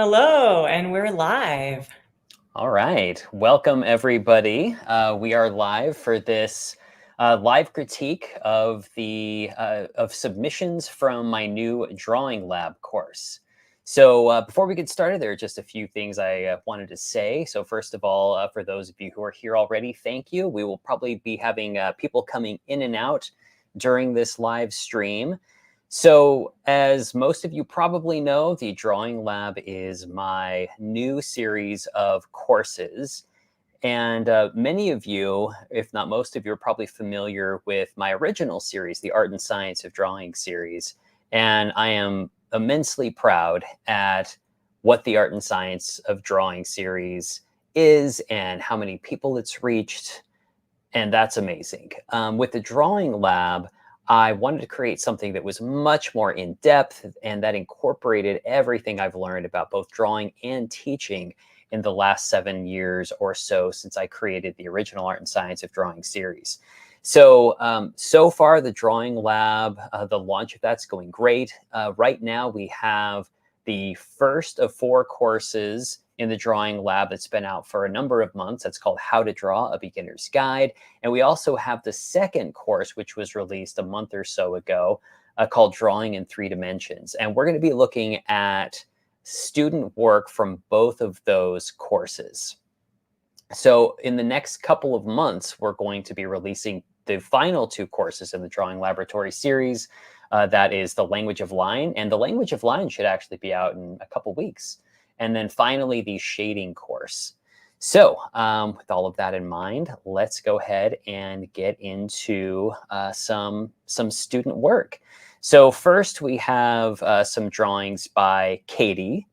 Hello, and we're live. All right. Welcome, everybody. We are live for this live critique of the of submissions from my new drawing lab course. So before we get started, there are just a few things I wanted to say. So first of all, for those of you who are here already, thank you. We will probably be having people coming in and out during this live stream. So, as most of you probably know, the Drawing Lab is my new series of courses. And many of you, if not most of you, are probably familiar with my original series, the Art and Science of Drawing series. And I am immensely proud at what the Art and Science of Drawing series is and how many people it's reached, and that's amazing. With the Drawing Lab, I wanted to create something that was much more in depth and that incorporated everything I've learned about both drawing and teaching in the last 7 years or so since I created the original Art and Science of Drawing series. So far, the Drawing Lab, the launch of that's going great. Right now, we have the first of 4 courses in the Drawing Lab that's been out for a number of months. That's called How to Draw, a Beginner's Guide. And we also have the second course, which was released a month or so ago, called Drawing in 3 Dimensions. And we're going to be looking at student work from both of those courses. So in the next couple of months, we're going to be releasing the final 2 courses in the Drawing Laboratory series. That is the Language of Line. And the Language of Line should actually be out in a couple weeks. And then finally, the shading course. So with all of that in mind, let's go ahead and get into some student work. So first we have some drawings by Katie.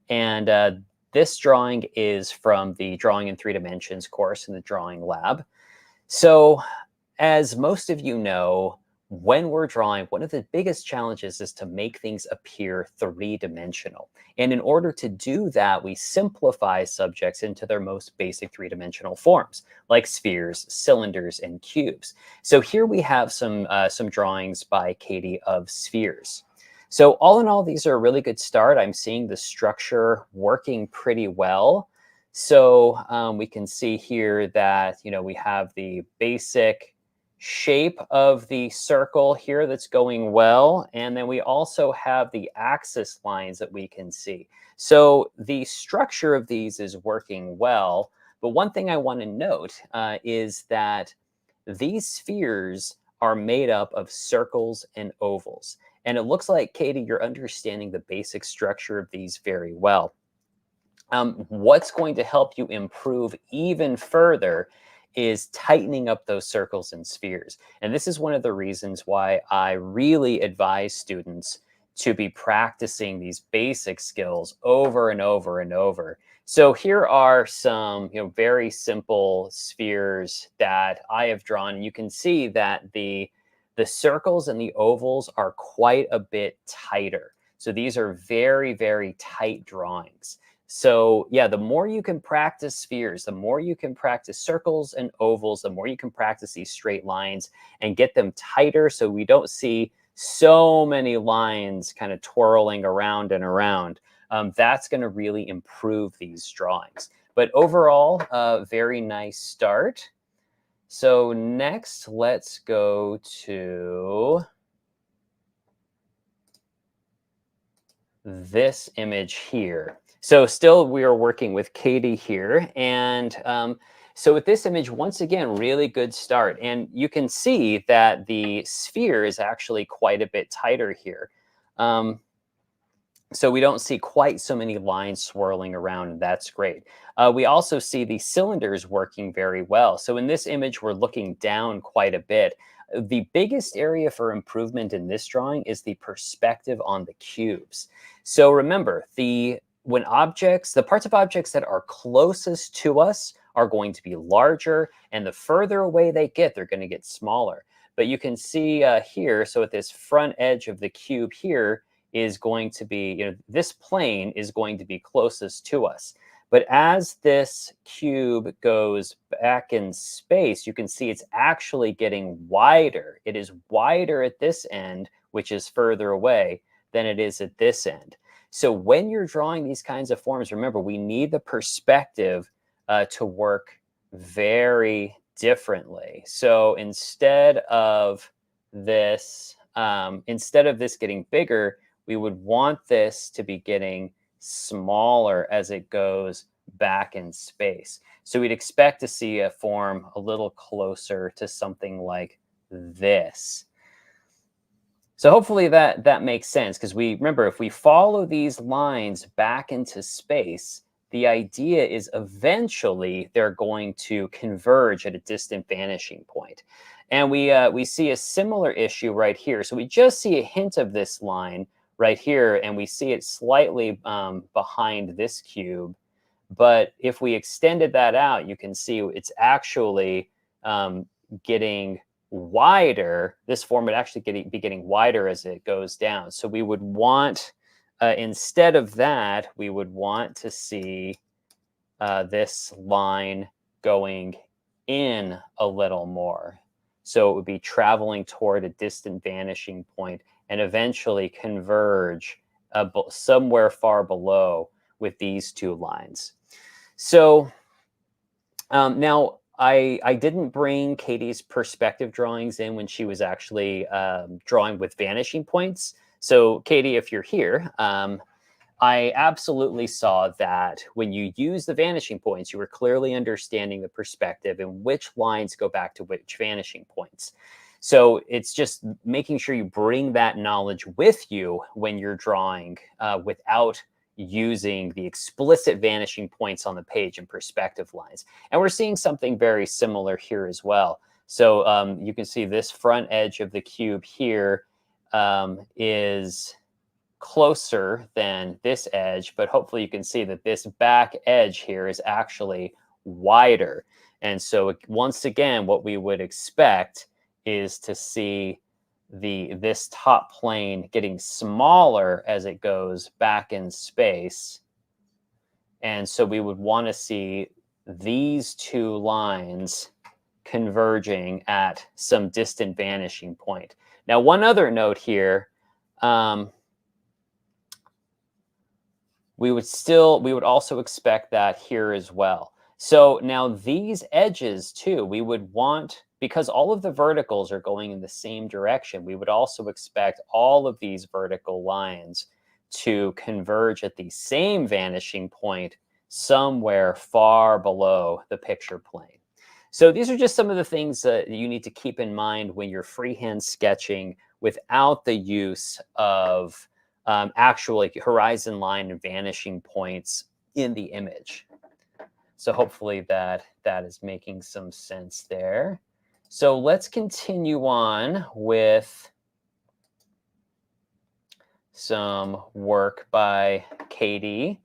And this drawing is from the Drawing in 3 Dimensions course in the Drawing Lab. So as most of you know, when we're drawing, one of the biggest challenges is to make things appear 3-dimensional. And in order to do that, we simplify subjects into their most basic 3-dimensional forms, like spheres, cylinders, and cubes. So here we have some drawings by Katie of spheres. So all in all, these are a really good start. I'm seeing the structure working pretty well. So we can see here that, we have the basic shape of the circle here that's going well. And then we also have the axis lines that we can see. So the structure of these is working well. But one thing I want to note is that these spheres are made up of circles and ovals. And it looks like, Katie, you're understanding the basic structure of these very well. What's going to help you improve even further is tightening up those circles and spheres. And this is one of the reasons why I really advise students to be practicing these basic skills over and over and over. So here are some, very simple spheres that I have drawn. You can see that the circles and the ovals are quite a bit tighter. So these are very, very tight drawings. So yeah, the more you can practice spheres, the more you can practice circles and ovals, the more you can practice these straight lines and get them tighter so we don't see so many lines kind of twirling around and around. That's going to really improve these drawings. But overall, very nice start. So next, let's go to this image here. So still we are working with Katie here. And so with this image, once again, really good start. And you can see that the sphere is actually quite a bit tighter here. So we don't see quite so many lines swirling around, and that's great. We also see the cylinders working very well. So in this image, we're looking down quite a bit. The biggest area for improvement in this drawing is the perspective on the cubes. So remember, the parts of objects that are closest to us are going to be larger, and the further away they get, they're going to get smaller. But you can see here, so at this front edge of the cube here, is going to be, this plane is going to be closest to us. But as this cube goes back in space, you can see it's actually getting wider. It is wider at this end, which is further away, than it is at this end. So when you're drawing these kinds of forms, remember, we need the perspective to work very differently. So instead of this getting bigger, we would want this to be getting smaller as it goes back in space. So we'd expect to see a form a little closer to something like this. So hopefully that makes sense, because we remember, if we follow these lines back into space, the idea is eventually they're going to converge at a distant vanishing point. And we see a similar issue right here. So we just see a hint of this line right here, and we see it slightly behind this cube. But if we extended that out, you can see it's actually getting wider. This form would actually be getting wider as it goes down. So we would want, instead of that, we would want to see this line going in a little more. So it would be traveling toward a distant vanishing point and eventually converge somewhere far below with these two lines. So now I didn't bring Katie's perspective drawings in when she was actually drawing with vanishing points. So Katie, if you're here, I absolutely saw that when you use the vanishing points, you were clearly understanding the perspective and which lines go back to which vanishing points. So it's just making sure you bring that knowledge with you when you're drawing without using the explicit vanishing points on the page and perspective lines. And we're seeing something very similar here as well. So you can see this front edge of the cube here is closer than this edge, but hopefully you can see that this back edge here is actually wider. And so once again, what we would expect is to see this top plane getting smaller as it goes back in space. And so we would want to see these two lines converging at some distant vanishing point. Now, one other note here, we would also expect that here as well. So now these edges too, we would want, because all of the verticals are going in the same direction, we would also expect all of these vertical lines to converge at the same vanishing point somewhere far below the picture plane. So these are just some of the things that you need to keep in mind when you're freehand sketching without the use of actual like horizon line and vanishing points in the image. So hopefully that is making some sense there. So let's continue on with some work by Katie.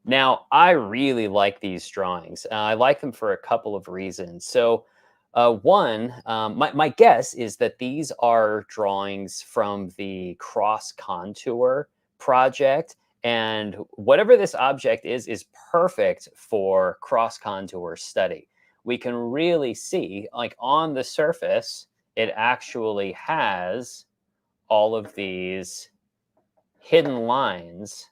Now, I really like these drawings. I like them for a couple of reasons. So one, my guess is that these are drawings from the cross contour project. And whatever this object is perfect for cross contour study. We can really see, like on the surface, it actually has all of these hidden lines,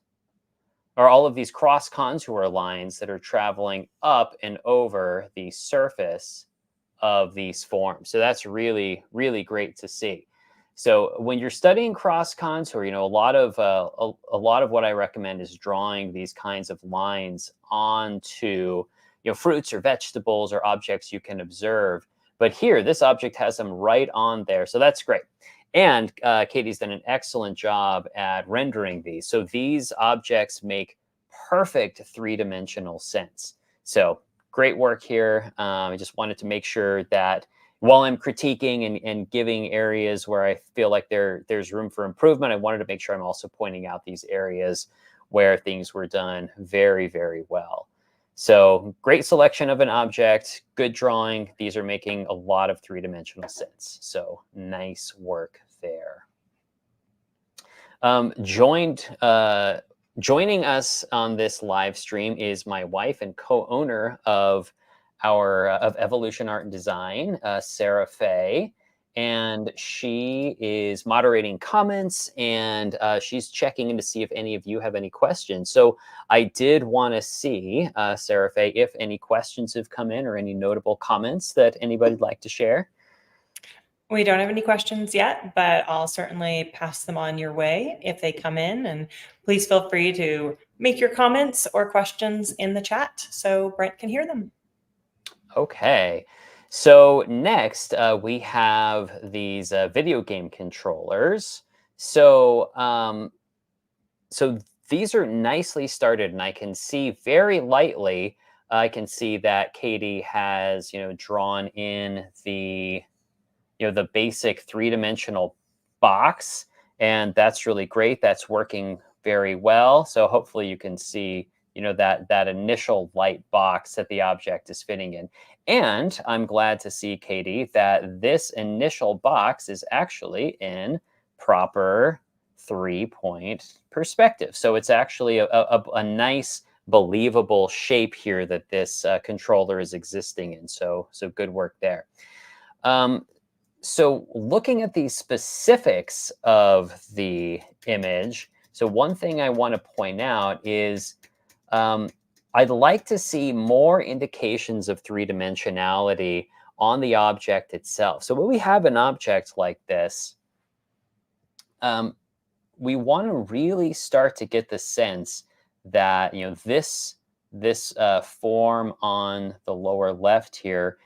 or all of these cross contour lines that are traveling up and over the surface of these forms. So that's really, really great to see. So when you're studying cross contour, a lot of what I recommend is drawing these kinds of lines onto fruits or vegetables or objects you can observe. But here, this object has them right on there, so that's great. And Katie's done an excellent job at rendering these. So these objects make perfect three-dimensional sense. So great work here. I just wanted to make sure that while I'm critiquing and giving areas where I feel like there's room for improvement, I wanted to make sure I'm also pointing out these areas where things were done very, very well. So great selection of an object, good drawing. These are making a lot of three-dimensional sense. So nice work there. Joining us on this live stream is my wife and co-owner of Evolution Art and Design, Sarah Fay. and she is moderating comments, and she's checking in to see if any of you have any questions. So I did want to see, Sarah Faye, if any questions have come in or any notable comments that anybody'd like to share. We don't have any questions yet, but I'll certainly pass them on your way if they come in. And please feel free to make your comments or questions in the chat so Brent can hear them. Okay. So next, we have these video game controllers. So, so these are nicely started, and I can see very lightly. I can see that Katie has, drawn in the basic three-dimensional box, and that's really great. That's working very well. So hopefully you can see, that initial light box that the object is fitting in. And I'm glad to see, Katie, that this initial box is actually in proper 3-point perspective. So it's actually a nice, believable shape here that this controller is existing in. So good work there. So looking at the specifics of the image, so one thing I want to point out is um, I'd like to see more indications of three-dimensionality on the object itself. So when we have an object like this, um, we want to really start to get the sense that this form on the lower left here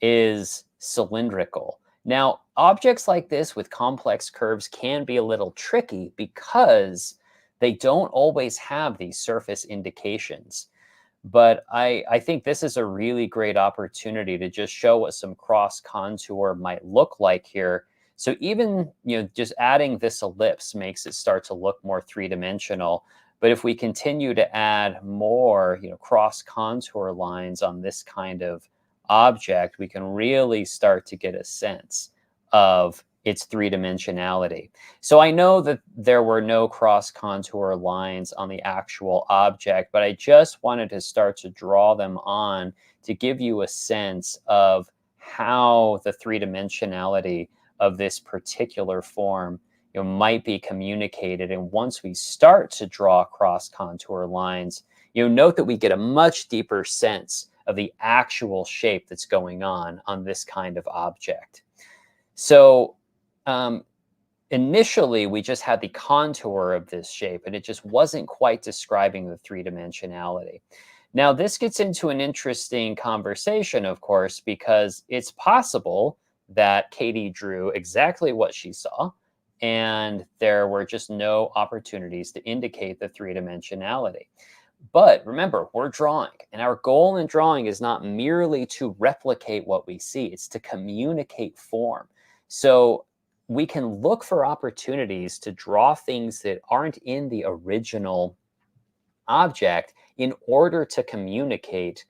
is cylindrical. Now, objects like this with complex curves can be a little tricky because they don't always have these surface indications. But I think this is a really great opportunity to just show what some cross contour might look like here. So even, just adding this ellipse makes it start to look more three-dimensional. But if we continue to add more, cross contour lines on this kind of object, we can really start to get a sense of its three-dimensionality. So I know that there were no cross contour lines on the actual object, but I just wanted to start to draw them on to give you a sense of how the three-dimensionality of this particular form might be communicated. And once we start to draw cross contour lines, note that we get a much deeper sense of the actual shape that's going on this kind of object. So initially, we just had the contour of this shape, and it just wasn't quite describing the three-dimensionality. Now, this gets into an interesting conversation, of course, because it's possible that Katie drew exactly what she saw, and there were just no opportunities to indicate the three-dimensionality. But remember, we're drawing, and our goal in drawing is not merely to replicate what we see, it's to communicate form. So we can look for opportunities to draw things that aren't in the original object in order to communicate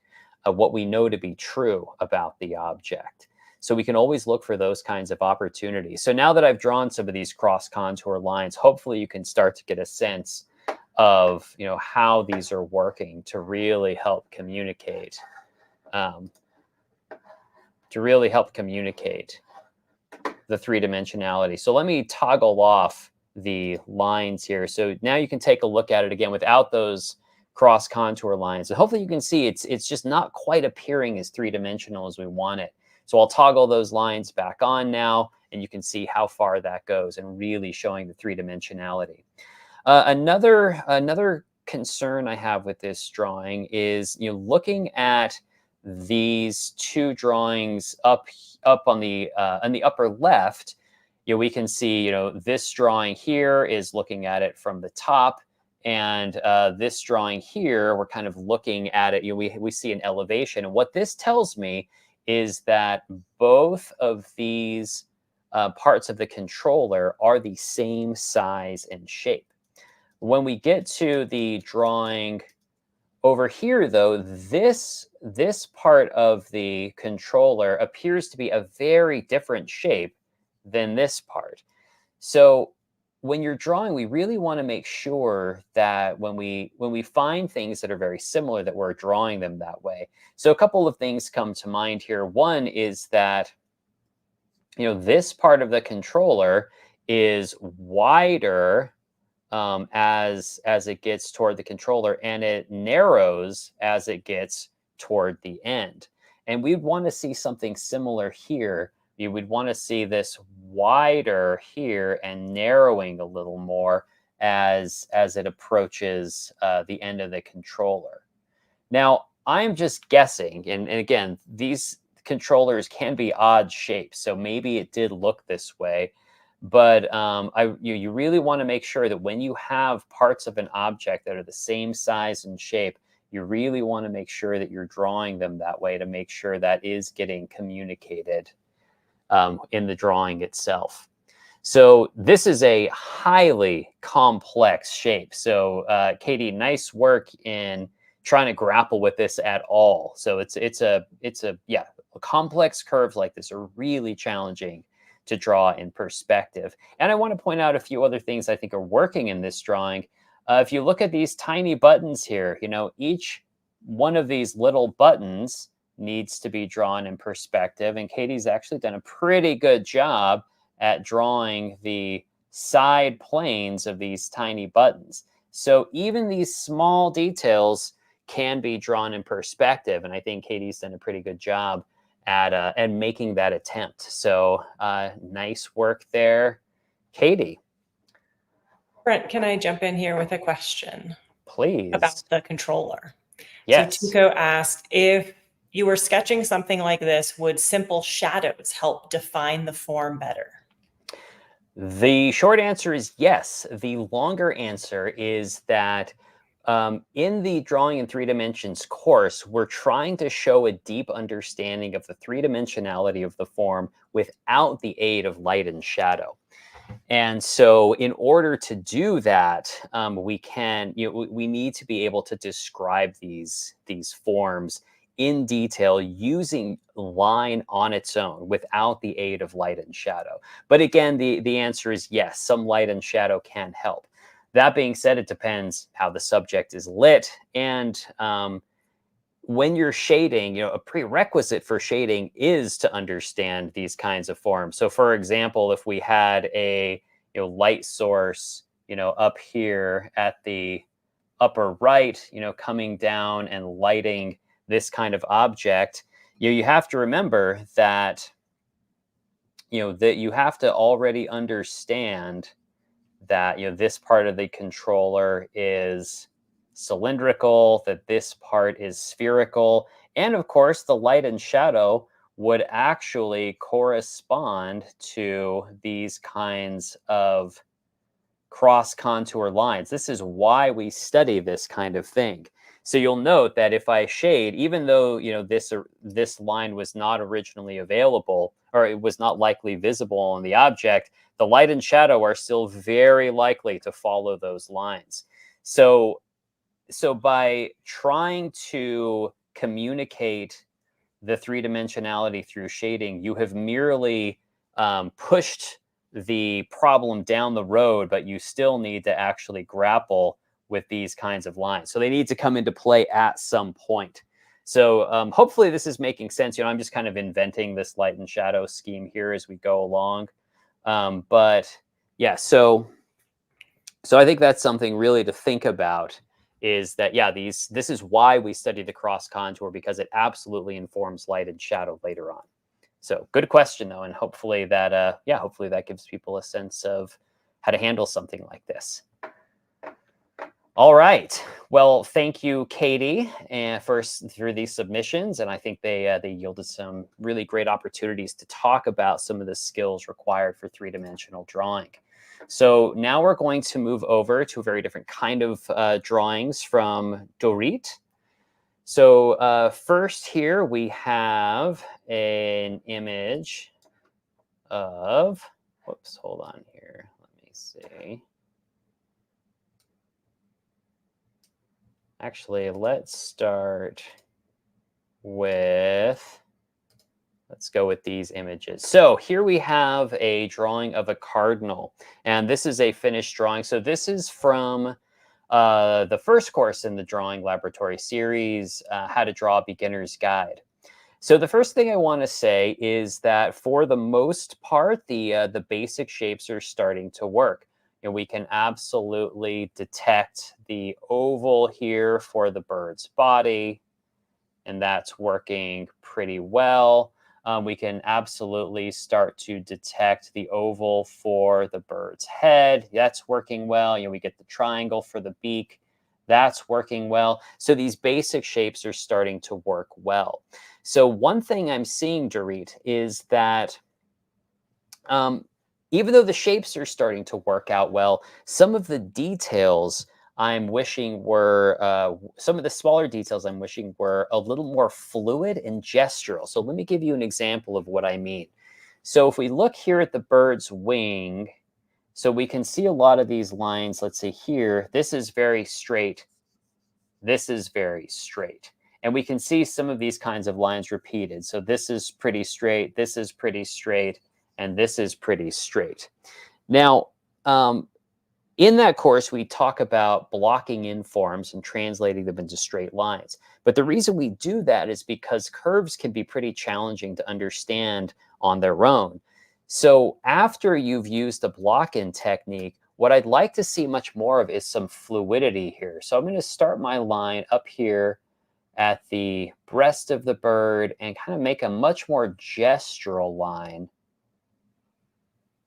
what we know to be true about the object. So we can always look for those kinds of opportunities. So now that I've drawn some of these cross contour lines, hopefully you can start to get a sense of how these are working to really help communicate um, the three-dimensionality. So let me toggle off the lines here. So now you can take a look at it again without those cross contour lines. And hopefully you can see it's just not quite appearing as three-dimensional as we want it. So I'll toggle those lines back on now, and you can see how far that goes and really showing the three-dimensionality. Another concern I have with this drawing is looking at these two drawings up on the upper left. We can see this drawing here is looking at it from the top, and this drawing here we're kind of looking at it. We see an elevation, and what this tells me is that both of these parts of the controller are the same size and shape. When we get to the drawing over here, though, this part of the controller appears to be a very different shape than this part. So when you're drawing, we really want to make sure that when we find things that are very similar, that we're drawing them that way. So a couple of things come to mind here. One is that this part of the controller is wider as it gets toward the controller, and it narrows as it gets toward the end. And we'd want to see something similar here. You would want to see this wider here and narrowing a little more as it approaches the end of the controller. Now, I'm just guessing, and again, these controllers can be odd shapes, so maybe it did look this way. But you really want to make sure that when you have parts of an object that are the same size and shape, you really want to make sure that you're drawing them that way to make sure that is getting communicated in the drawing itself. So this is a highly complex shape. So Katie, nice work in trying to grapple with this at all. So it's a complex curves like this are really challenging to draw in perspective. And I want to point out a few other things I think are working in this drawing. If you look at these tiny buttons here, each one of these little buttons needs to be drawn in perspective. And Katie's actually done a pretty good job at drawing the side planes of these tiny buttons. So even these small details can be drawn in perspective. And I think Katie's done a pretty good job at making that attempt. So nice work there, Katie. Brent, can I jump in here with a question about Please. the controller? Yes. So Tuco asked, if you were sketching something like this, would simple shadows help define the form better? The short answer is yes. The longer answer is that in the Drawing in 3 Dimensions course, we're trying to show a deep understanding of the three-dimensionality of the form without the aid of light and shadow. And so in order to do that, we need to be able to describe these forms in detail using line on its own without the aid of light and shadow. But again, the answer is yes, some light and shadow can help. That being said, it depends how the subject is lit. And when you're shading, a prerequisite for shading is to understand these kinds of forms. So for example, if we had a light source, up here at the upper right, coming down and lighting this kind of object, you have to remember that, that you have to already understand that, this part of the controller is cylindrical, that this part is spherical, and of course the light and shadow would actually correspond to these kinds of cross contour lines. This is why we study this kind of thing. So you'll note that if I shade, even though this line was not originally available, or it was not likely visible on the object, the light and shadow are still very likely to follow those lines. So by trying to communicate the three-dimensionality through shading, you have merely pushed the problem down the road, but you still need to actually grapple with these kinds of lines. So they need to come into play at some point. So hopefully this is making sense. I'm just kind of inventing this light and shadow scheme here as we go along. But yeah, so I think that's something really to think about, is that, this is why we study the cross contour, because it absolutely informs light and shadow later on. So good question though, and hopefully that hopefully that gives people a sense of how to handle something like this. All right. Well, thank you, Katie, through these submissions, and I think they yielded some really great opportunities to talk about some of the skills required for three-dimensional drawing. So now we're going to move over to a very different kind of drawings from Dorit. So first here we have an image of, whoops, hold on here. Let me see. Actually, let's go with these images. So here we have a drawing of a cardinal, and this is a finished drawing. So this is from the first course in the Drawing Laboratory series, How to Draw a Beginner's Guide. So the first thing I want to say is that for the most part, the basic shapes are starting to work. We can absolutely detect the oval here for the bird's body, and that's working pretty well. We can absolutely start to detect the oval for the bird's head. That's working well. We get the triangle for the beak. That's working well. So these basic shapes are starting to work well. So one thing I'm seeing, Dorit, is that um, even though the shapes are starting to work out well, some of the details I'm wishing were, some of the smaller details I'm wishing were a little more fluid and gestural. So let me give you an example of what I mean. So if we look here at the bird's wing, so we can see a lot of these lines. Let's say here, this is very straight. This is very straight. And we can see some of these kinds of lines repeated. So this is pretty straight, this is pretty straight, and this is pretty straight. Now, in that course, we talk about blocking in forms and translating them into straight lines. But the reason we do that is because curves can be pretty challenging to understand on their own. So after you've used the block-in technique, what I'd like to see much more of is some fluidity here. So I'm going to start my line up here at the breast of the bird and kind of make a much more gestural line.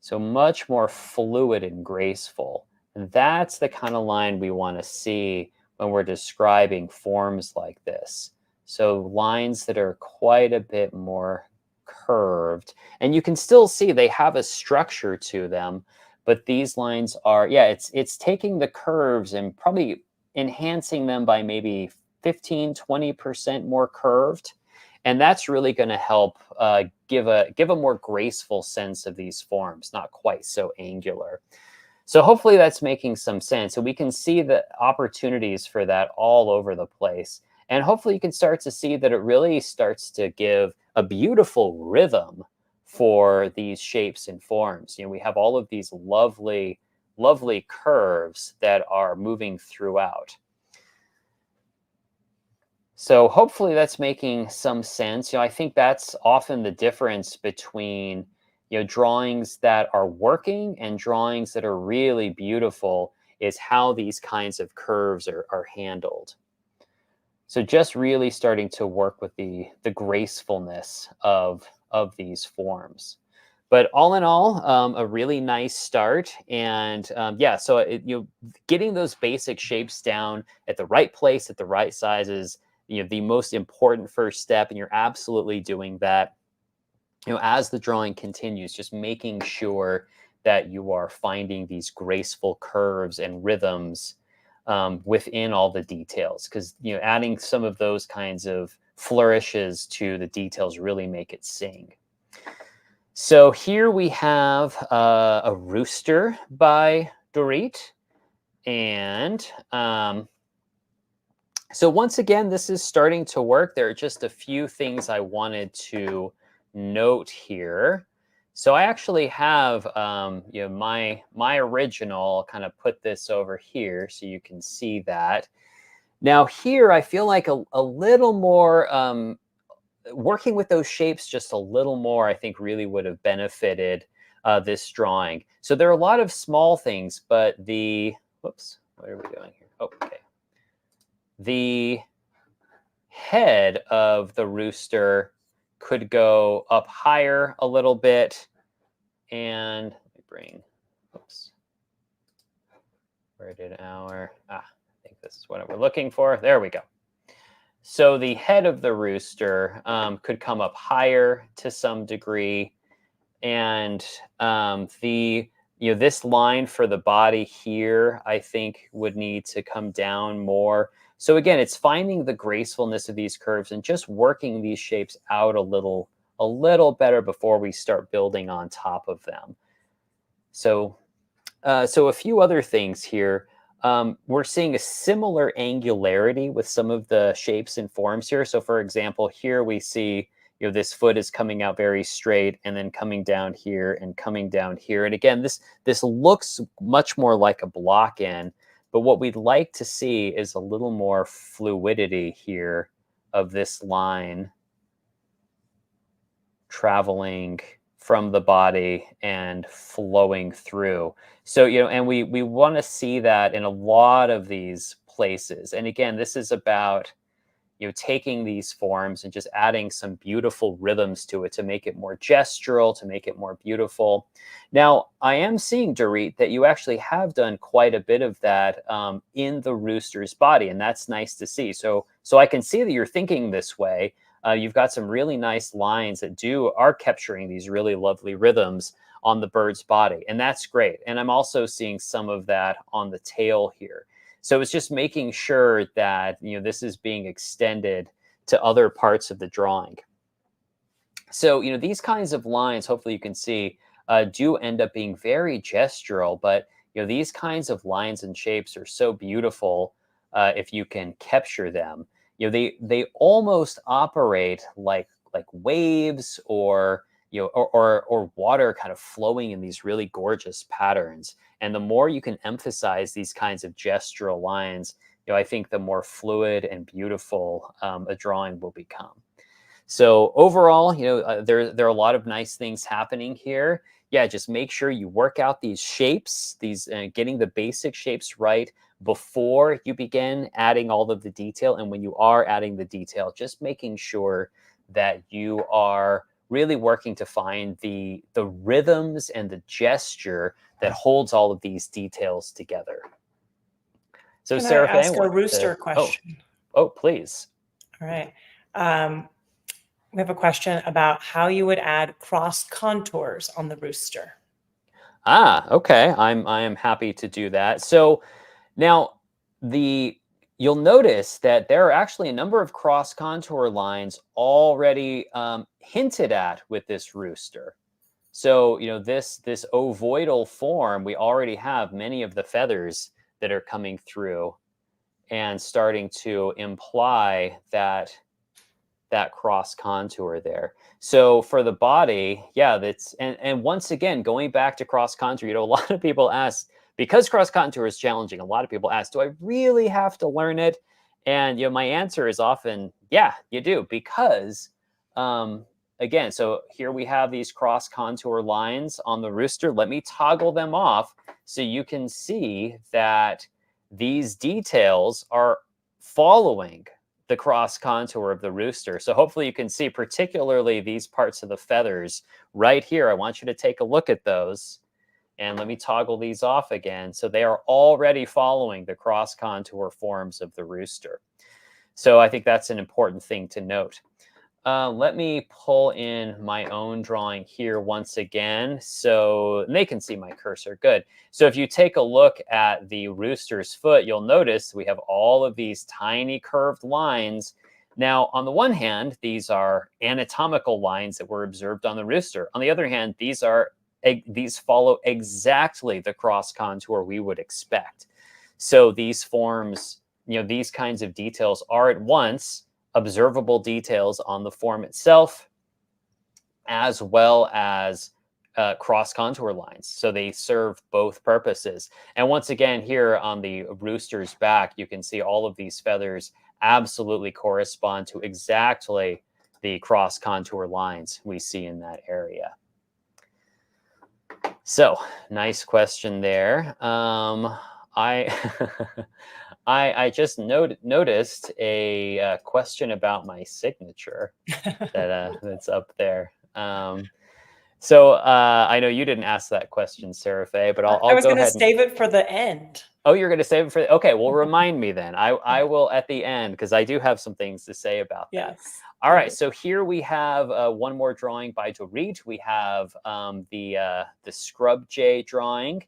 So much more fluid and graceful. And that's the kind of line we want to see when we're describing forms like this. So lines that are quite a bit more curved. And you can still see they have a structure to them, but these lines are, yeah, it's taking the curves and probably enhancing them by maybe 15–20% more curved. And that's really going to help give a more graceful sense of these forms, not quite so angular. So hopefully that's making some sense. So we can see the opportunities for that all over the place. And hopefully you can start to see that it really starts to give a beautiful rhythm for these shapes and forms. We have all of these lovely, lovely curves that are moving throughout. So hopefully that's making some sense. I think that's often the difference between, drawings that are working and drawings that are really beautiful is how these kinds of curves are handled. So just really starting to work with the gracefulness of these forms. But all in all, a really nice start. And yeah, so getting those basic shapes down at the right place, at the right sizes, the most important first step. And you're absolutely doing that. As the drawing continues, just making sure that you are finding these graceful curves and rhythms within all the details, because adding some of those kinds of flourishes to the details really make it sing. So here we have a rooster by Dorit, and so once again, this is starting to work. There are just a few things I wanted to note here. So I actually have, my original. I'll kind of put this over here so you can see that. Now here, I feel like a little more, working with those shapes just a little more, I think really would have benefited this drawing. So there are a lot of small things, but whoops, what are we doing here? Oh, okay. The head of the rooster could go up higher a little bit. And let me bring, oops, where did I think this is what we're looking for. There we go. So the head of the rooster could come up higher to some degree. And this line for the body here, I think would need to come down more. So again, it's finding the gracefulness of these curves and just working these shapes out a little better before we start building on top of them. So a few other things here. We're seeing a similar angularity with some of the shapes and forms here. So for example, here we see, this foot is coming out very straight and then coming down here and coming down here. And again, this looks much more like a block in, but what we'd like to see is a little more fluidity here of this line. traveling from the body and flowing through. So, and we want to see that in a lot of these places. And again, this is about taking these forms and just adding some beautiful rhythms to it to make it more gestural, to make it more beautiful. Now, I am seeing, Dorit, that you actually have done quite a bit of that in the rooster's body, and that's nice to see. So I can see that you're thinking this way. You've got some really nice lines that are capturing these really lovely rhythms on the bird's body, and that's great. And I'm also seeing some of that on the tail here. So it's just making sure that this is being extended to other parts of the drawing. So these kinds of lines, hopefully you can see, do end up being very gestural. But these kinds of lines and shapes are so beautiful if you can capture them. They almost operate like waves or or water kind of flowing in these really gorgeous patterns. And the more you can emphasize these kinds of gestural lines, I think the more fluid and beautiful a drawing will become. So overall, there are a lot of nice things happening here. Yeah, just make sure you work out these shapes, getting the basic shapes right before you begin adding all of the detail. And when you are adding the detail, just making sure that you are really working to find the rhythms and the gesture that holds all of these details together. So Can I Seraph, ask a rooster oh, question? please. All right. We have a question about how you would add cross contours on the rooster. Okay. I am happy to do that. So now you'll notice that there are actually a number of cross contour lines already hinted at with this rooster. So this ovoidal form, we already have many of the feathers that are coming through and starting to imply that cross contour there. So for the body, yeah, and once again, going back to cross contour, a lot of people ask, because cross contour is challenging, a lot of people ask, do I really have to learn it? And my answer is often, yeah, you do, because again, so here we have these cross contour lines on the rooster. Let me toggle them off so you can see that these details are following the cross contour of the rooster. So hopefully you can see particularly these parts of the feathers right here. I want you to take a look at those. And let me toggle these off again. So they are already following the cross contour forms of the rooster. So I think that's an important thing to note. Let me pull in my own drawing here once again so they can see my cursor. Good. So if you take a look at the rooster's foot, you'll notice we have all of these tiny curved lines. Now, on the one hand, these are anatomical lines that were observed on the rooster. On the other hand, these follow exactly the cross contour we would expect. So these forms, these kinds of details are at once observable details on the form itself, as well as cross contour lines. So they serve both purposes. And once again, here on the rooster's back, you can see all of these feathers absolutely correspond to exactly the cross contour lines we see in that area. So nice question there. I I just noticed a question about my signature that's up there. So I know you didn't ask that question, Seraphe, but I I'll was go going to ahead and. save it for the end. Oh, you're going to save it for. Okay, well, remind me then. I will at the end because I do have some things to say about that. Yes. All right, so here we have one more drawing by Dorit. We have the scrub jay drawing,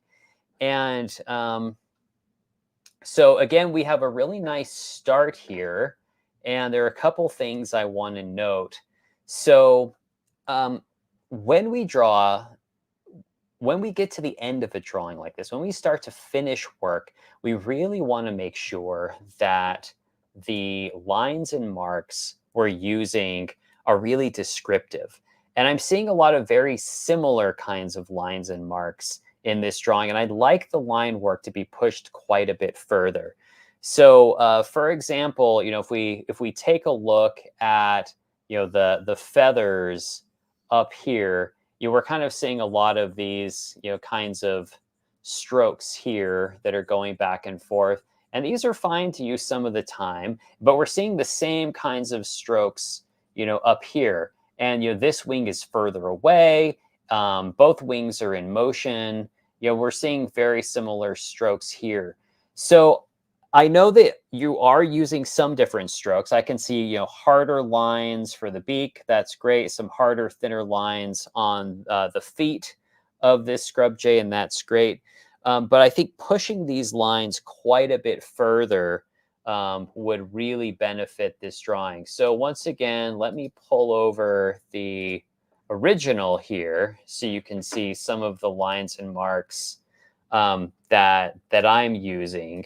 and so again, we have a really nice start here, and there are a couple things I want to note. So when we draw, when we get to the end of a drawing like this, when we start to finish work, we really want to make sure that the lines and marks we're using are really descriptive. And I'm seeing a lot of very similar kinds of lines and marks in this drawing, and I'd like the line work to be pushed quite a bit further. So, for example, if we take a look at the feathers up here, we're kind of seeing a lot of these, kinds of strokes here that are going back and forth. And these are fine to use some of the time, but we're seeing the same kinds of strokes, up here. And, this wing is further away. Both wings are in motion. We're seeing very similar strokes here. So I know that you are using some different strokes. I can see, harder lines for the beak. That's great. Some harder, thinner lines on the feet of this scrub jay, and that's great. But I think pushing these lines quite a bit further would really benefit this drawing. So once again, let me pull over the original here so you can see some of the lines and marks that I'm using.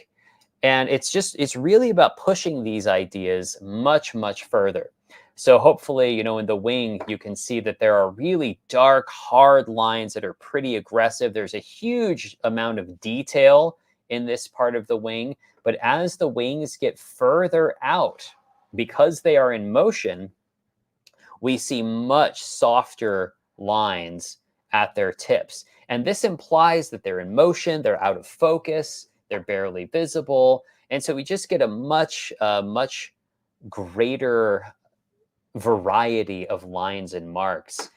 And it's really about pushing these ideas much, much further. So hopefully, in the wing, you can see that there are really dark, hard lines that are pretty aggressive. There's a huge amount of detail in this part of the wing. But as the wings get further out, because they are in motion, we see much softer lines at their tips. And this implies that they're in motion, they're out of focus, they're barely visible. And so we just get a much greater variety of lines and marks.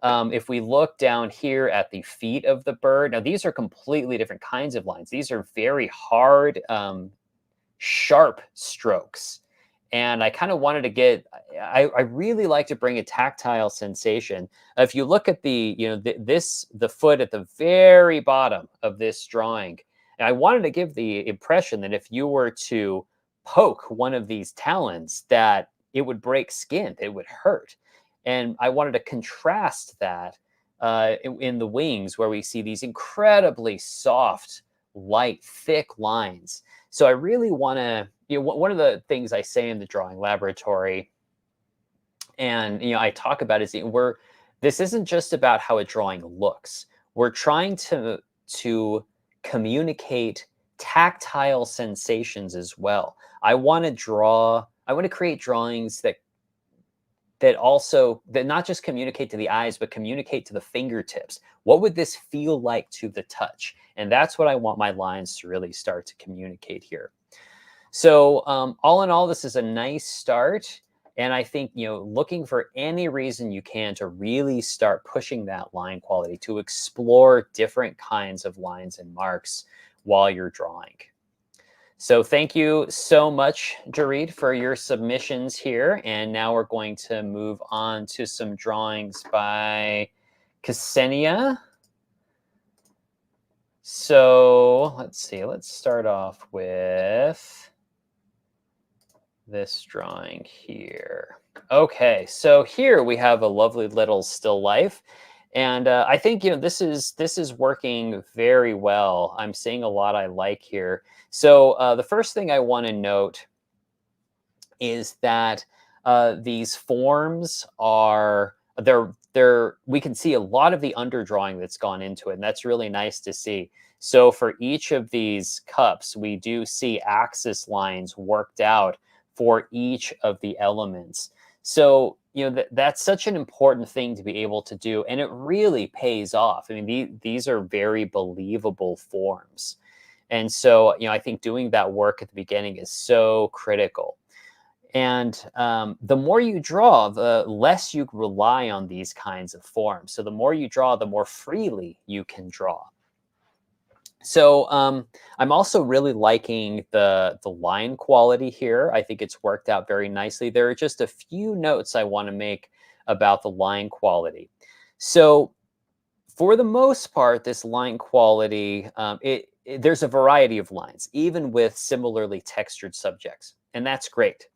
If we look down here at the feet of the bird, now these are completely different kinds of lines. These are very hard, sharp strokes. And I kind of wanted to I really like to bring a tactile sensation. If you look at the foot at the very bottom of this drawing, I wanted to give the impression that if you were to poke one of these talons, that it would break skin, it would hurt. And I wanted to contrast that in the wings, where we see these incredibly soft, light, thick lines. So I really want to, one of the things I say in the drawing laboratory, and I talk about, is this isn't just about how a drawing looks. We're trying to communicate tactile sensations as well. I want to create drawings that not just communicate to the eyes, but communicate to the fingertips. What would this feel like to the touch? And that's what I want my lines to really start to communicate here. So all in all, this is a nice start. And I think, looking for any reason you can to really start pushing that line quality, to explore different kinds of lines and marks while you're drawing. So thank you so much, Jareed, for your submissions here. And now we're going to move on to some drawings by Ksenia. So let's see. Let's start off with this drawing here. Okay, so here we have a lovely little still life. And I think, this is working very well. I'm seeing a lot I like here. So the first thing I want to note is that these forms are, we can see a lot of the underdrawing that's gone into it, and that's really nice to see. So for each of these cups, we do see axis lines worked out for each of the elements. So, that's such an important thing to be able to do, and it really pays off. I mean, these are very believable forms. And so, I think doing that work at the beginning is so critical. And the more you draw, the less you rely on these kinds of forms. So the more you draw, the more freely you can draw. So I'm also really liking the line quality here. I think it's worked out very nicely. There are just a few notes I want to make about the line quality. So for the most part, this line quality, there's a variety of lines, even with similarly textured subjects, and that's great.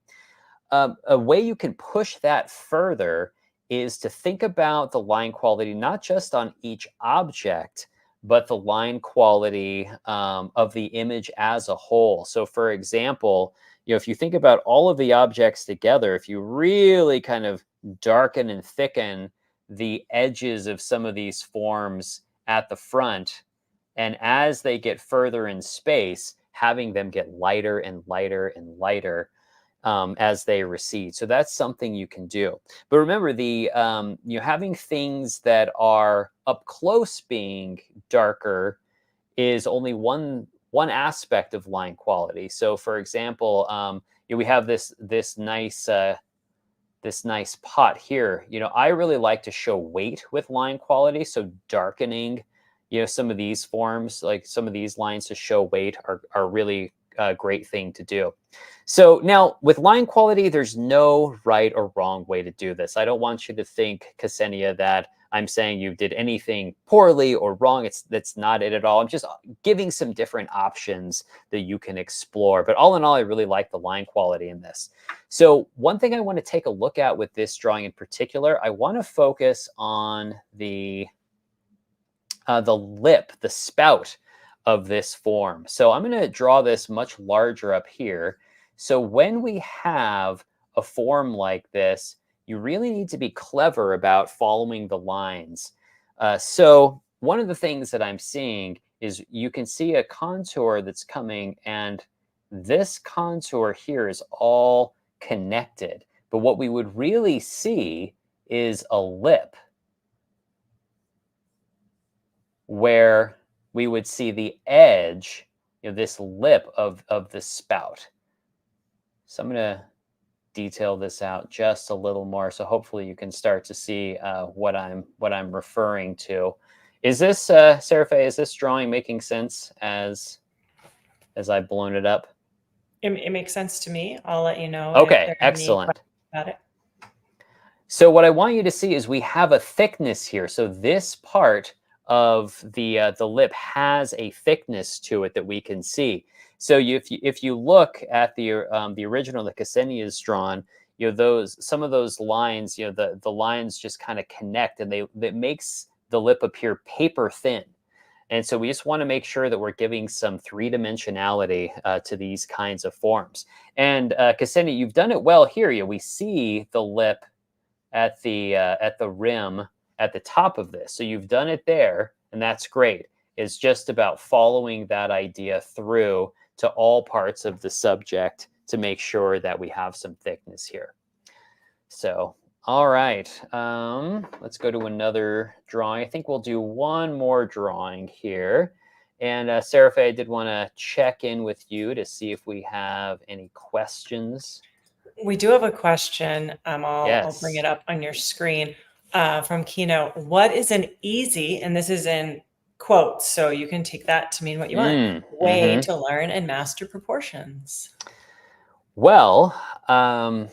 A way you can push that further is to think about the line quality not just on each object, but the line quality of the image as a whole. So for example, if you think about all of the objects together, if you really kind of darken and thicken the edges of some of these forms at the front, and as they get further in space, having them get lighter and lighter and lighter, as they recede. So that's something you can do. But remember, having things that are up close being darker is only one aspect of line quality. So, for example, we have this nice pot here. I really like to show weight with line quality. So darkening, some of these forms, like some of these lines to show weight are really a great thing to do. So now with line quality, there's no right or wrong way to do this. I don't want you to think, Ksenia, that I'm saying you did anything poorly or wrong. That's not it at all. I'm just giving some different options that you can explore. But all in all, I really like the line quality in this. So one thing I want to take a look at with this drawing in particular, I want to focus on the lip, the spout of this form. So I'm going to draw this much larger up here. So when we have a form like this, you really need to be clever about following the lines. So one of the things that I'm seeing is you can see a contour that's coming, and this contour here is all connected. But what we would really see is a lip where we would see the edge, this lip of the spout. So I'm going to detail this out just a little more, so hopefully you can start to see what I'm referring to. Is this Seraphe, is this drawing making sense as I've blown it up? It makes sense to me. I'll let you know if Okay, there are any excellent. questions about it. So what I want you to see is we have a thickness here. So this part of the lip has a thickness to it that we can see. So if you look at the original that Ksenia has drawn, some of those lines, the lines just kind of connect, and that makes the lip appear paper thin. And so we just want to make sure that we're giving some three-dimensionality to these kinds of forms. And Ksenia, you've done it well here. We see the lip at the rim at the top of this. So you've done it there, and that's great. It's just about following that idea through to all parts of the subject to make sure that we have some thickness here. So, all right, let's go to another drawing. I think we'll do one more drawing here. And Seraphe, I did want to check in with you to see if we have any questions. We do have a question. I'll bring Yes. it up on your screen from Keynote. What is an easy, and this is in quotes, so you can take that to mean what you want, way Mm-hmm. to learn and master proportions? Well, I'm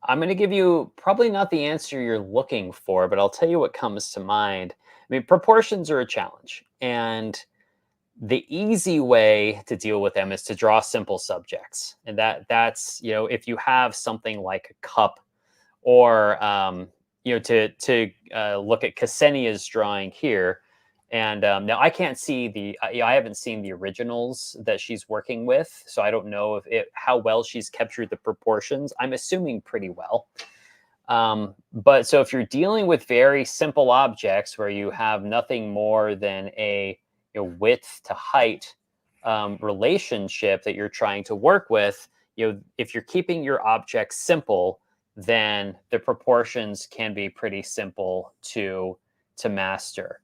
going to give you probably not the answer you're looking for, but I'll tell you what comes to mind. I mean, proportions are a challenge, and the easy way to deal with them is to draw simple subjects. And that's, if you have something like a cup, or to look at Ksenia's drawing here. And now I can't see I haven't seen the originals that she's working with, so I don't know how well she's captured the proportions. I'm assuming pretty well. But so if you're dealing with very simple objects where you have nothing more than a width to height relationship that you're trying to work with, if you're keeping your objects simple, then the proportions can be pretty simple to master.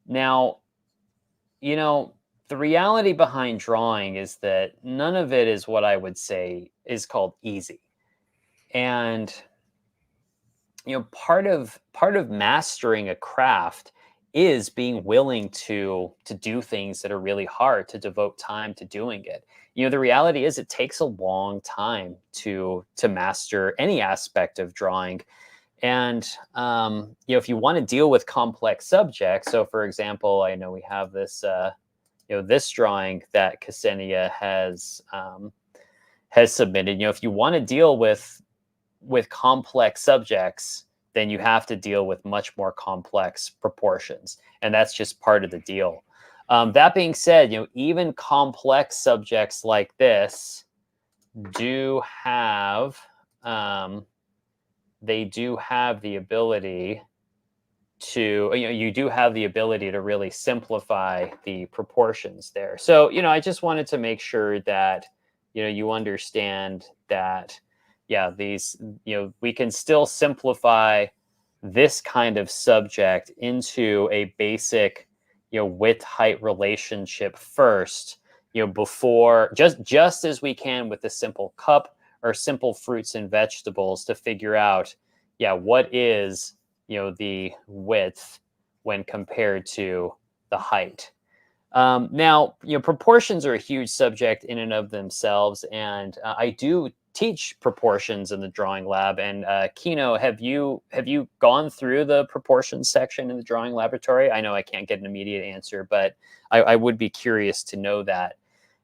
Now, the reality behind drawing is that none of it is what I would say is called easy. And part of mastering a craft is being willing to do things that are really hard, to devote time to doing it. The reality is it takes a long time to master any aspect of drawing. And if you want to deal with complex subjects, so for example, I know we have this this drawing that Ksenia has submitted. If you want to deal with complex subjects, then you have to deal with much more complex proportions, and that's just part of the deal. That being said, even complex subjects like this do have they do have the ability to you do have the ability to really simplify the proportions there. So I just wanted to make sure that you understand that, yeah, these, we can still simplify this kind of subject into a basic, width height relationship first, before, just as we can with the simple cup or simple fruits and vegetables, to figure out, yeah, what is, the width when compared to the height. Now, proportions are a huge subject in and of themselves, and I do teach proportions in the drawing lab. And Kino, have you gone through the proportions section in the drawing laboratory? I know I can't get an immediate answer, but I would be curious to know that,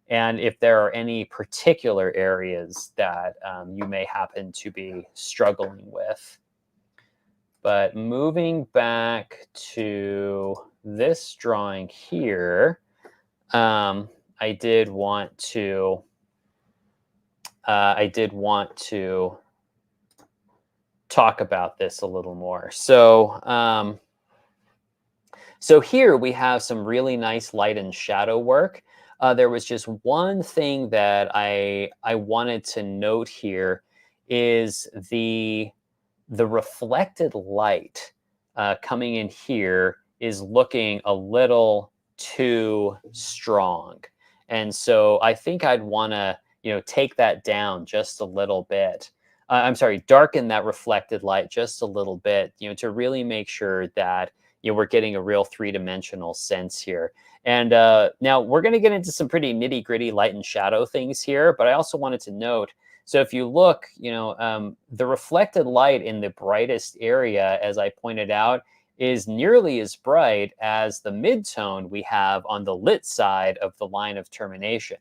and if there are any particular areas that you may happen to be struggling with. But moving back to this drawing here, I did want to talk about this a little more. So here we have some really nice light and shadow work. There was just one thing that I wanted to note here, is the reflected light coming in here is looking a little too strong. And so I think I'd want to, take that down just a little bit. I'm sorry, darken that reflected light just a little bit, to really make sure that, we're getting a real three-dimensional sense here. And now we're going to get into some pretty nitty-gritty light and shadow things here, but I also wanted to note, so if you look, the reflected light in the brightest area, as I pointed out, is nearly as bright as the midtone we have on the lit side of the line of termination.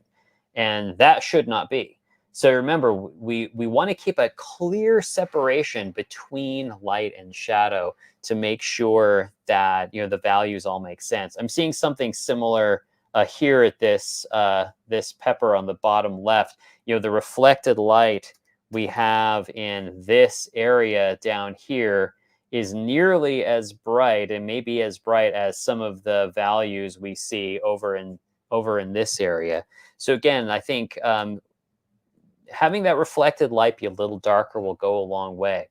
And that should not be. So remember, we want to keep a clear separation between light and shadow to make sure that, the values all make sense. I'm seeing something similar here at this pepper on the bottom left. The reflected light we have in this area down here is nearly as bright, and maybe as bright as some of the values we see over in this area. So again, I think having that reflected light be a little darker will go a long way.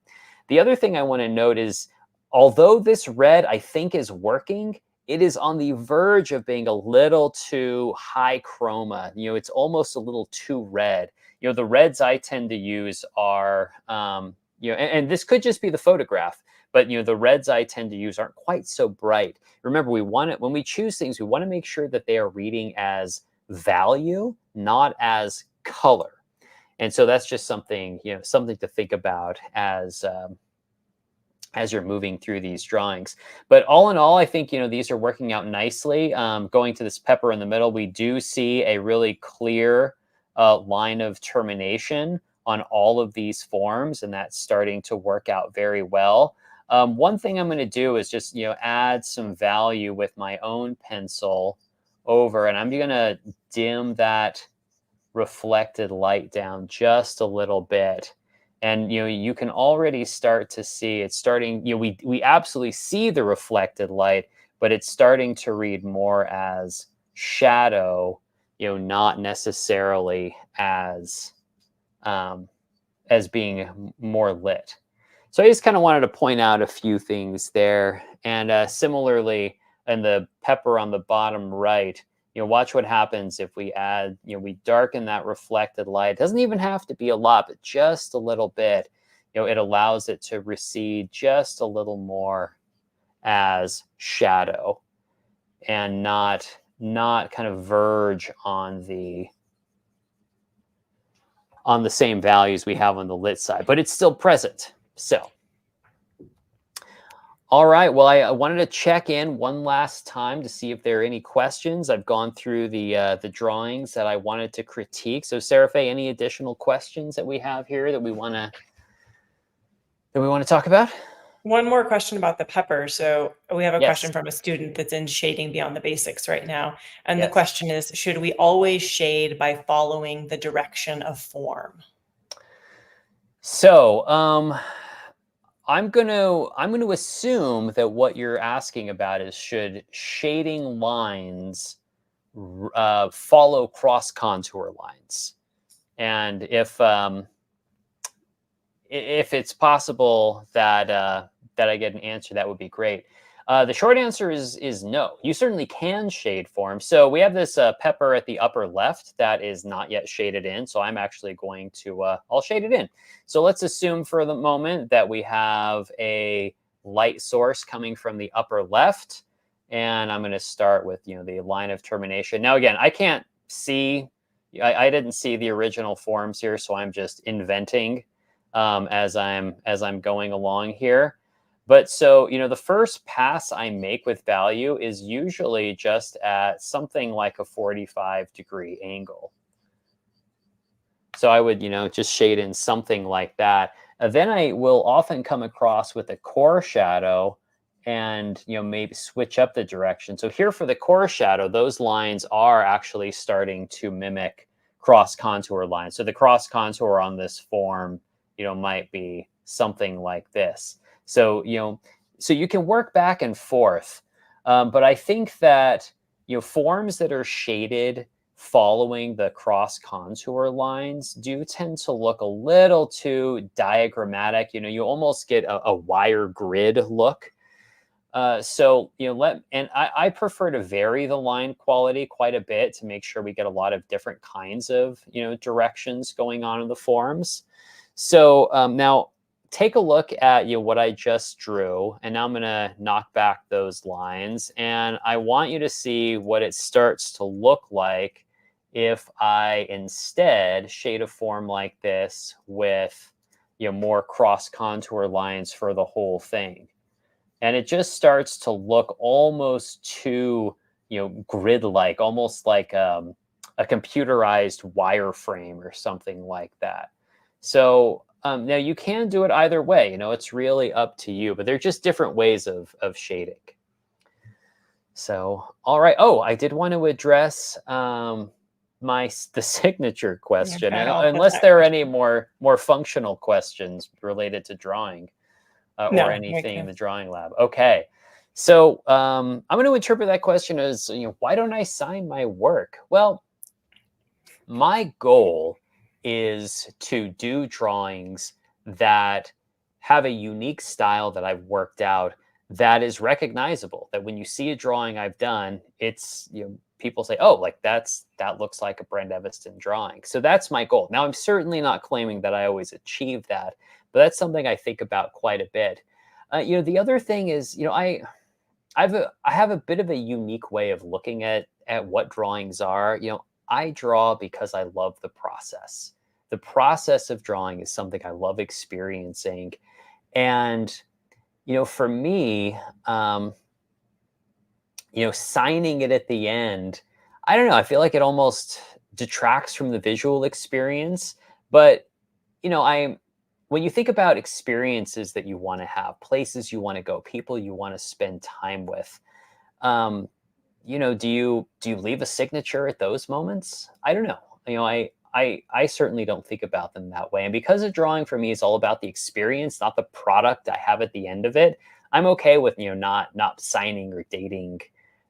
The other thing I want to note is, although this red I think is working, it is on the verge of being a little too high chroma. It's almost a little too red. The reds I tend to use are, and this could just be the photograph, but the reds I tend to use aren't quite so bright. Remember, when we choose things, we want to make sure that they are reading as value, not as color. And so that's just something, something to think about as you're moving through these drawings. But all in all, I think, these are working out nicely. Going to this pepper in the middle, we do see a really clear line of termination on all of these forms, and that's starting to work out very well. One thing I'm going to do is just, add some value with my own pencil over, and I'm going to dim that reflected light down just a little bit. And you can already start to see it's starting. We absolutely see the reflected light, but it's starting to read more as shadow, not necessarily as being more lit. So I just kind of wanted to point out a few things there. And similarly, in the pepper on the bottom right, watch what happens if we add, we darken that reflected light. It doesn't even have to be a lot, but just a little bit. It allows it to recede just a little more as shadow, and not kind of verge on the same values we have on the lit side, but it's still present. So, all right. Well, I wanted to check in one last time to see if there are any questions. I've gone through the drawings that I wanted to critique. So, Seraphe, any additional questions that we have here that we want to talk about? One more question about the pepper. So we have a Yes. question from a student that's in shading beyond the basics right now. And the Yes. question is, should we always shade by following the direction of form? So, I'm going to assume that what you're asking about is, should shading lines follow cross contour lines? And if it's possible that that I get an answer, that would be great. The short answer is no. You certainly can shade form. So we have this pepper at the upper left that is not yet shaded in. So I'm actually going to I'll shade it in. So let's assume for the moment that we have a light source coming from the upper left, and I'm going to start with the line of termination. Now again, I can't see. I didn't see the original forms here, so I'm just inventing as I'm going along here. But so, the first pass I make with value is usually just at something like a 45-degree angle. So I would, just shade in something like that. Then I will often come across with a core shadow and, maybe switch up the direction. So here for the core shadow, those lines are actually starting to mimic cross contour lines. So the cross contour on this form, might be something like this. So, so you can work back and forth. But I think that, forms that are shaded following the cross contour lines do tend to look a little too diagrammatic. You almost get a wire grid look. So I prefer to vary the line quality quite a bit to make sure we get a lot of different kinds of directions going on in the forms. So now take a look at what I just drew, and now I'm going to knock back those lines, and I want you to see what it starts to look like if I instead shade a form like this with more cross contour lines for the whole thing. And it just starts to look almost too grid-like, almost like a computerized wireframe or something like that. So now you can do it either way. It's really up to you, but they're just different ways of shading. So, all right. Oh, I did want to address the signature question, Okay, I'll put unless that there are any question. more functional questions related to drawing or No, we anything in can. the drawing lab. Okay. So I'm going to interpret that question as, why don't I sign my work? Well, my goal is to do drawings that have a unique style that I've worked out that is recognizable. That when you see a drawing I've done, it's people say, "Oh, like that looks like a Brent Evanston drawing." So that's my goal. Now I'm certainly not claiming that I always achieve that, but that's something I think about quite a bit. The other thing is, I have a bit of a unique way of looking at what drawings are. I draw because I love the process. The process of drawing is something I love experiencing, and for me, signing it at the end, I don't know. I feel like it almost detracts from the visual experience. But I when you think about experiences that you want to have, places you want to go, people you want to spend time with, um, do you leave a signature at those moments? I don't know. I certainly don't think about them that way. And because a drawing for me is all about the experience, not the product I have at the end of it, I'm okay with not signing or dating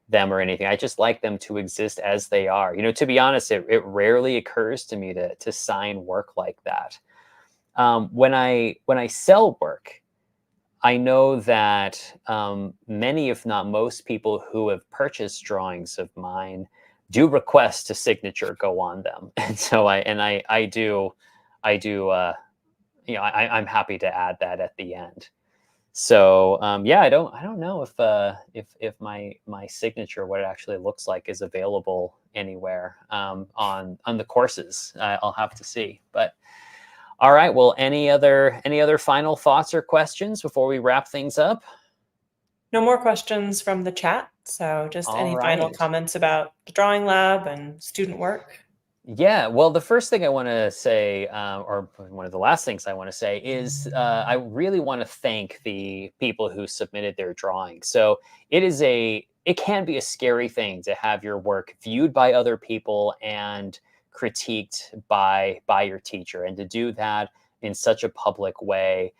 them or anything. I just like them to exist as they are. To be honest, it rarely occurs to me to sign work like that. When I sell work, I know that many, if not most, people who have purchased drawings of mine do request a signature go on them, and so I do. I'm happy to add that at the end. So yeah, I don't know if my signature, what it actually looks like, is available anywhere on the courses. I'll have to see, but. All right. Well, any other final thoughts or questions before we wrap things up? No more questions from the chat. So just All any final right. comments about the drawing lab and student work? Yeah. Well, the first thing I want to say, or one of the last things I want to say, is I really want to thank the people who submitted their drawings. So it can be a scary thing to have your work viewed by other people and critiqued by your teacher, and to do that in such a public way,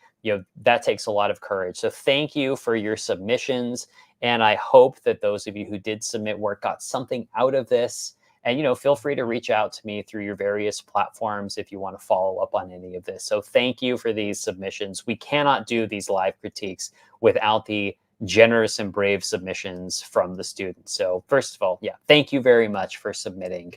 that takes a lot of courage. So thank you for your submissions, and I hope that those of you who did submit work got something out of this, And, feel free to reach out to me through your various platforms if you want to follow up on any of this. So thank you for these submissions. We cannot do these live critiques without the generous and brave submissions from the students. So first of all, yeah, thank you very much for submitting.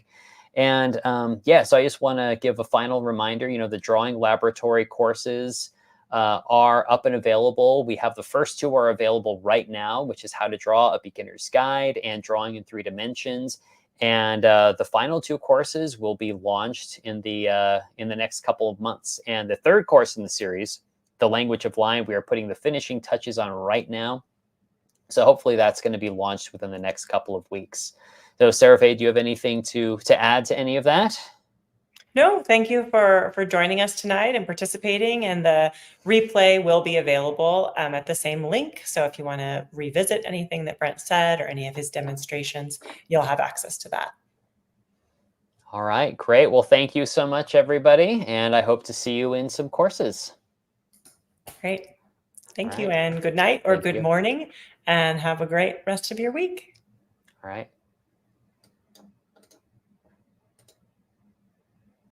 And so I just want to give a final reminder, the drawing laboratory courses are up and available. We have the first two are available right now, which is how to draw a beginner's guide and drawing in 3 dimensions. And the final 2 courses will be launched in the next couple of months. And the third course in the series, the language of line, we are putting the finishing touches on right now. So hopefully that's going to be launched within the next couple of weeks. So Seraphe, do you have anything to add to any of that? No, thank you for joining us tonight and participating. And the replay will be available at the same link. So if you want to revisit anything that Brent said or any of his demonstrations, you'll have access to that. All right, great. Well, thank you so much, everybody. And I hope to see you in some courses. Great. Thank All you, right. and good night or Thank good you. morning, and have a great rest of your week. All right.